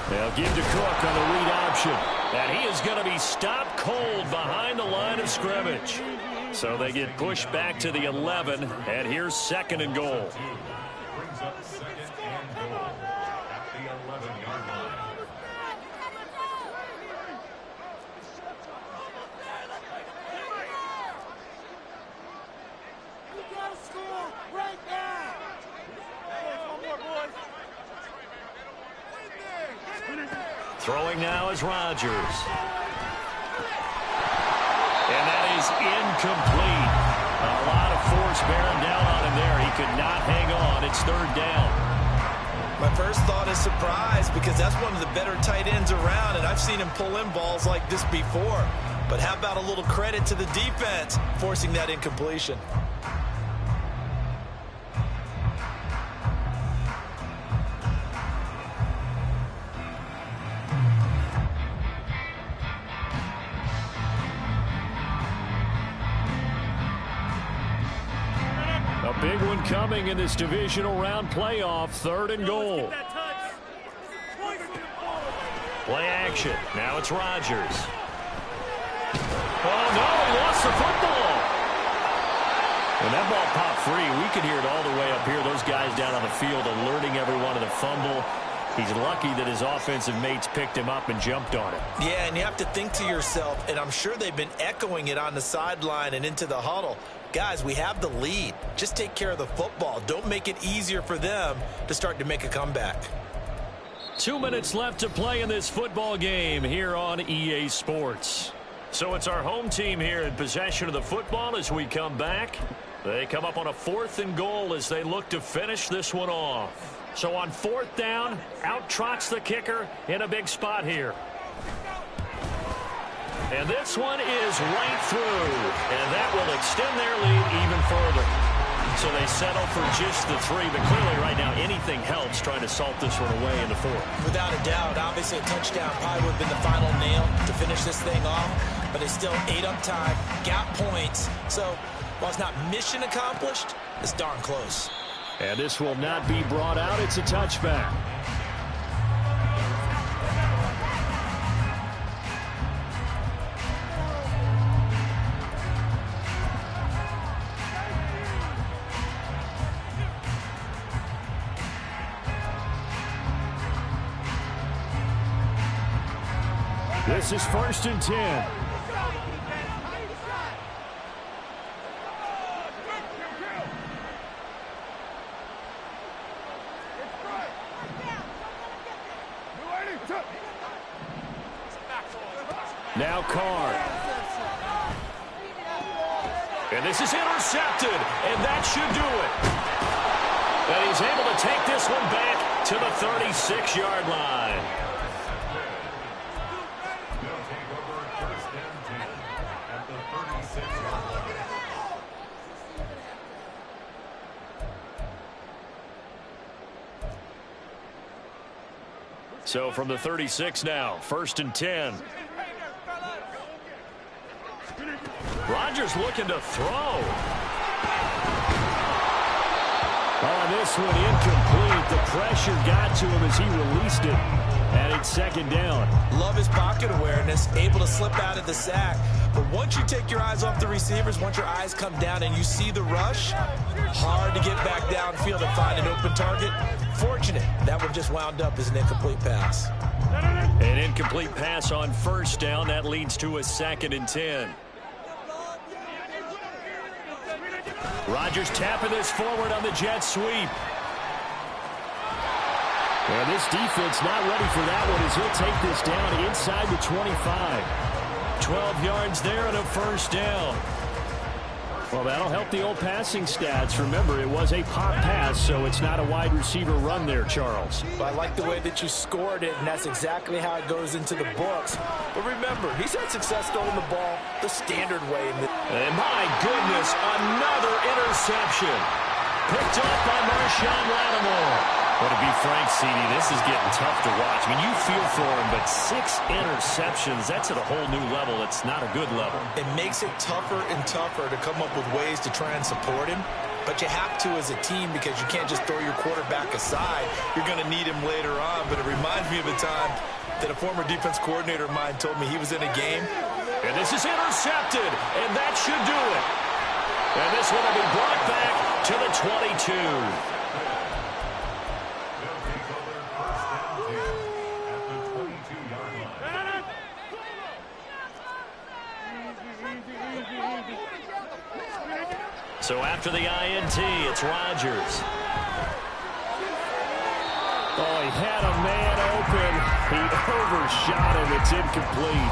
They'll give to Cook on the read option. And he is going to be stopped cold behind the line of scrimmage. So they get pushed back to the 11, and here's 2nd and goal. Brings up 2nd and goal at the 11-yard line. Throwing now is Rodgers. And that is incomplete. A lot of force bearing down on him there. He could not hang on. It's 3rd down. My first thought is surprise, because that's one of the better tight ends around, and I've seen him pull in balls like this before. But how about a little credit to the defense forcing that incompletion? A big one Possession coming in this divisional round playoff. 3rd and goal. Play action. Now it's Rodgers. Oh, no, he lost the football. When that ball popped free, we could hear it all the way up here. Those guys down on the field alerting everyone of the fumble. He's lucky that his offensive mates picked him up and jumped on it. Yeah, and you have to think to yourself, and I'm sure they've been echoing it on the sideline and into the huddle. Guys, we have the lead. Just take care of the football. Don't make it easier for them to start to make a comeback. 2 minutes left to play in this football game here on EA Sports. So it's our home team here in possession of the football as we come back. They come up on a 4th and goal as they look to finish this one off. So on 4th down, out trots the kicker in a big spot here. And this one is right through, and that will extend their lead even further. So they settle for just the 3, but clearly right now anything helps trying to salt this one away in the 4th. Without a doubt, obviously a touchdown probably would have been the final nail to finish this thing off, but they still ate up time, got points. So while it's not mission accomplished, it's darn close. And this will not be brought out. It's a touchback. This is 1st and 10. Now Carr. And this is intercepted, and that should do it. And he's able to take this one back to the 36-yard line. They'll take over 1st and 10 at the 36-yard line. So from the 36 now, 1st and 10. Rodgers looking to throw. On this one, incomplete. The pressure got to him as he released it. And it's 2nd down. Love his pocket awareness, able to slip out of the sack. But once you take your eyes off the receivers, once your eyes come down and you see the rush, hard to get back downfield and find an open target. Fortunate, that one just wound up as an incomplete pass. An incomplete pass on 1st down. That leads to a 2nd and 10. Rodgers tapping this forward on the jet sweep. And this defense not ready for that one as he'll take this down inside the 25. 12 yards there and a 1st down. Well, that'll help the old passing stats. Remember, it was a pop pass, so it's not a wide receiver run there, Charles. I like the way that you scored it, and that's exactly how it goes into the books. But remember, he's had success throwing the ball the standard way. And my goodness, another interception. Picked up by Marshawn Lattimore. But to be frank, CD, this is getting tough to watch. I mean, you feel for him, but 6 interceptions, that's at a whole new level. It's not a good level. It makes it tougher and tougher to come up with ways to try and support him. But you have to as a team because you can't just throw your quarterback aside. You're going to need him later on. But it reminds me of a time that a former defense coordinator of mine told me he was in a game. And this is intercepted, and that should do it. And this one will be brought back to the 22. So after the INT, it's Rodgers. Oh, he had a man open. He overshot him. It's incomplete.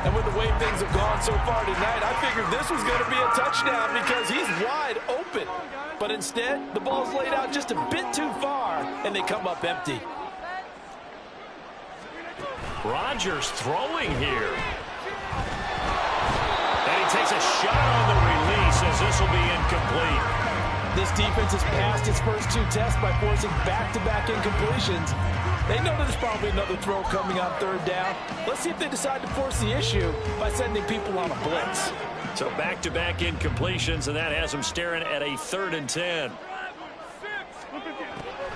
And with the way things have gone so far tonight, I figured this was going to be a touchdown because he's wide open. But instead, the ball's laid out just a bit too far, and they come up empty. Rodgers throwing here. And he takes a shot on the release as this will be incomplete. This defense has passed its first 2 tests by forcing back-to-back incompletions. They know there's probably another throw coming on 3rd down. Let's see if they decide to force the issue by sending people on a blitz. So back-to-back incompletions, and that has them staring at a 3rd and 10.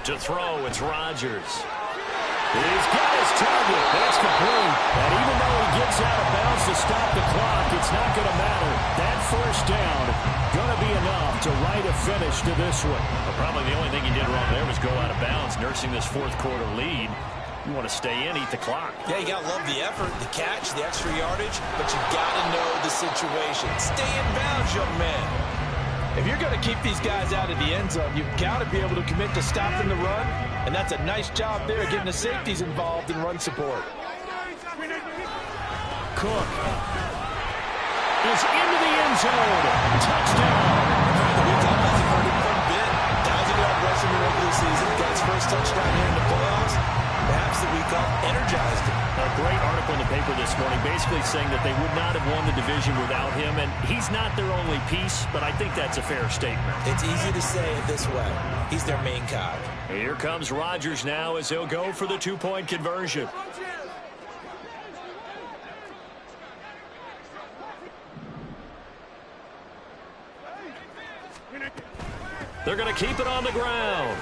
To throw, it's Rodgers. He's got his target. That's complete. And even though he gets out of bounds to stop the clock, it's not going to matter. That first down going to be enough to write a finish to this one. Well, probably the only thing he did wrong there was go out of bounds, nursing this fourth quarter lead. You want to stay in, eat the clock. Yeah, you got to love the effort, the catch, the extra yardage, but you got to know the situation. Stay in bounds, young man. If you're going to keep these guys out of the end zone, you've got to be able to commit to stopping the run, and that's a nice job there getting the safeties involved in run support. Cook is into the end zone. Touchdown. The week off hasn't hurt him one bit. 1,000-yard rushing in the regular season. Got his first touchdown here in the playoffs. Perhaps the week off energized him. A great article in the paper this morning basically saying that they would not have won the division without him, and he's not their only piece, but I think that's a fair statement. It's easy to say it this way. He's their main cog. Here comes Rodgers now as he'll go for the two-point conversion. They're going to keep it on the ground.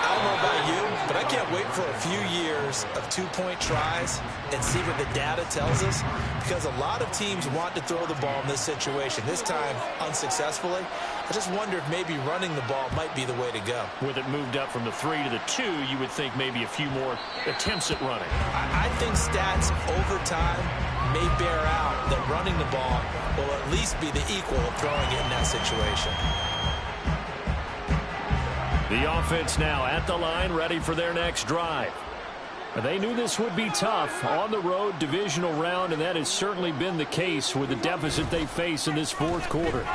I don't know about you, but I can't wait for a few years of two-point tries and see what the data tells us, because a lot of teams want to throw the ball in this situation. This time, unsuccessfully. I just wonder if maybe running the ball might be the way to go. With it moved up from the 3 to the 2, you would think maybe a few more attempts at running. I think stats over time may bear out that running the ball will at least be the equal of throwing it in that situation. The offense now at the line, ready for their next drive. They knew this would be tough on the road, divisional round, and that has certainly been the case with the deficit they face in this fourth quarter.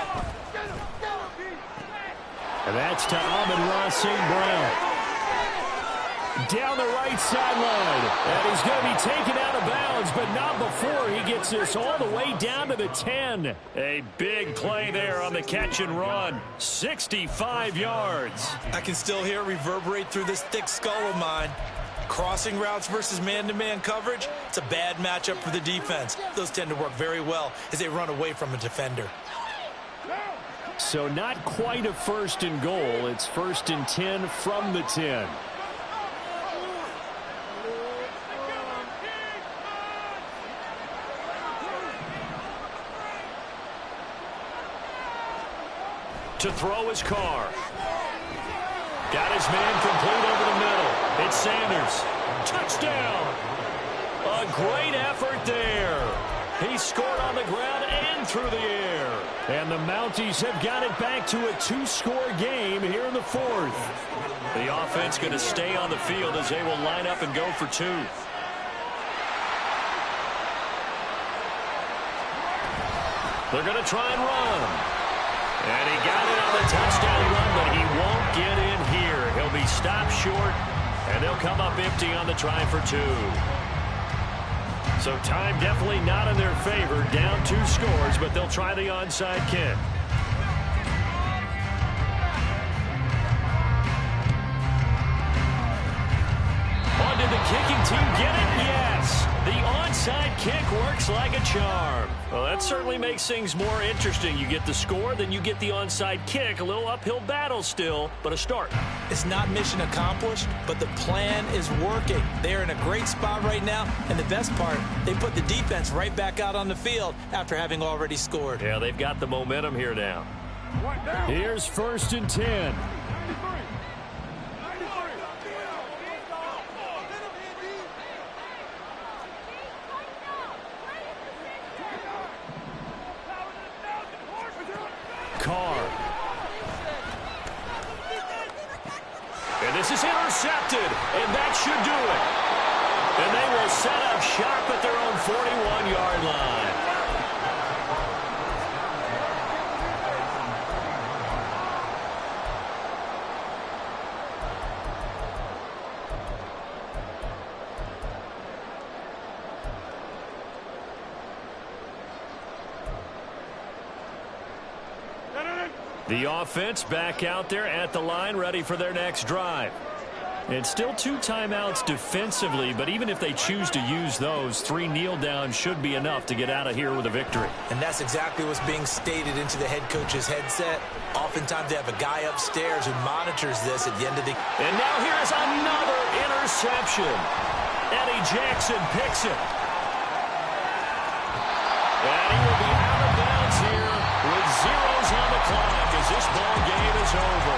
And that's to Amon-Ra St. Brown. Down the right sideline. And he's going to be taken out of bounds, but not before he gets this all the way down to the 10. A big play there on the catch and run. 65 yards. I can still hear it reverberate through this thick skull of mine. Crossing routes versus man-to-man coverage, it's a bad matchup for the defense. Those tend to work very well as they run away from a defender. So not quite a first and goal. It's first and 10 from the 10. To throw his car. Got his man complete over the middle. It's Sanders. Touchdown. A great effort there. He scored on the ground and through the air. And the Mounties have got it back to a 2-score game here in the fourth. The offense going to stay on the field as they will line up and go for 2. They're going to try and run. And he got it on the touchdown run, but he won't get in here. He'll be stopped short, and they'll come up empty on the try for 2. So time definitely not in their favor. Down 2 scores, but they'll try the onside kick. On did the kicking team get it? Yes. The onside kick works like a charm. Well, that certainly makes things more interesting. You get the score, then you get the onside kick. A little uphill battle still, but a start. It's not mission accomplished, but the plan is working. They're in a great spot right now, and the best part, they put the defense right back out on the field after having already scored. Yeah, they've got the momentum here now. Here's first and 10. Carr. And this is intercepted, and that should do it. And they will set up shop at their own 41-yard line. The offense back out there at the line, ready for their next drive. It's still 2 timeouts defensively, but even if they choose to use those, 3 kneel downs should be enough to get out of here with a victory. And that's exactly what's being stated into the head coach's headset. Oftentimes they have a guy upstairs who monitors this at the end of the... And now here's another interception. Eddie Jackson picks it. And he will be out of bounds here with zeros on the clock as this ball game is over.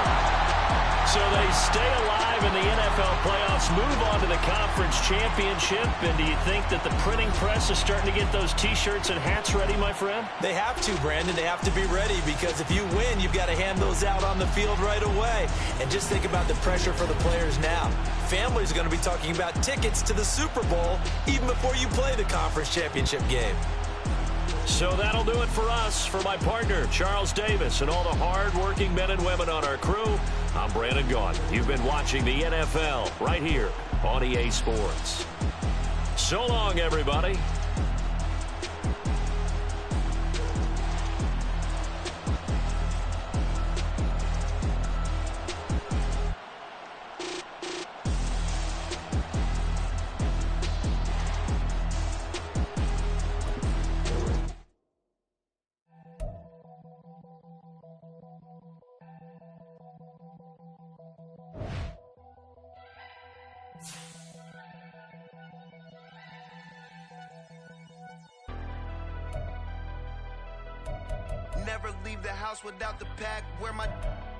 So they stay alive in the NFL playoffs, move on to the conference championship. And do you think that the printing press is starting to get those T-shirts and hats ready, my friend? They have to, Brandon. They have to be ready because if you win, you've got to hand those out on the field right away. And just think about the pressure for the players now. Families are going to be talking about tickets to the Super Bowl even before you play the conference championship game. So that'll do it for us. For my partner, Charles Davis, and all the hard-working men and women on our crew, I'm Brandon Gaudin. You've been watching the NFL right here on EA Sports. So long, everybody. Never leave the house without the pack. Where my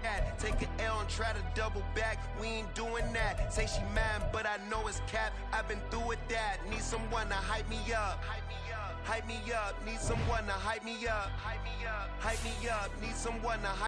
at? Take an L and try to double back. We ain't doing that. Say she mad, but I know it's cap. I've been through with that. Need someone to hype me up. Hype me up. Hype me up. Need someone to hype me up. Hype me up. Hype me up. Need someone to hype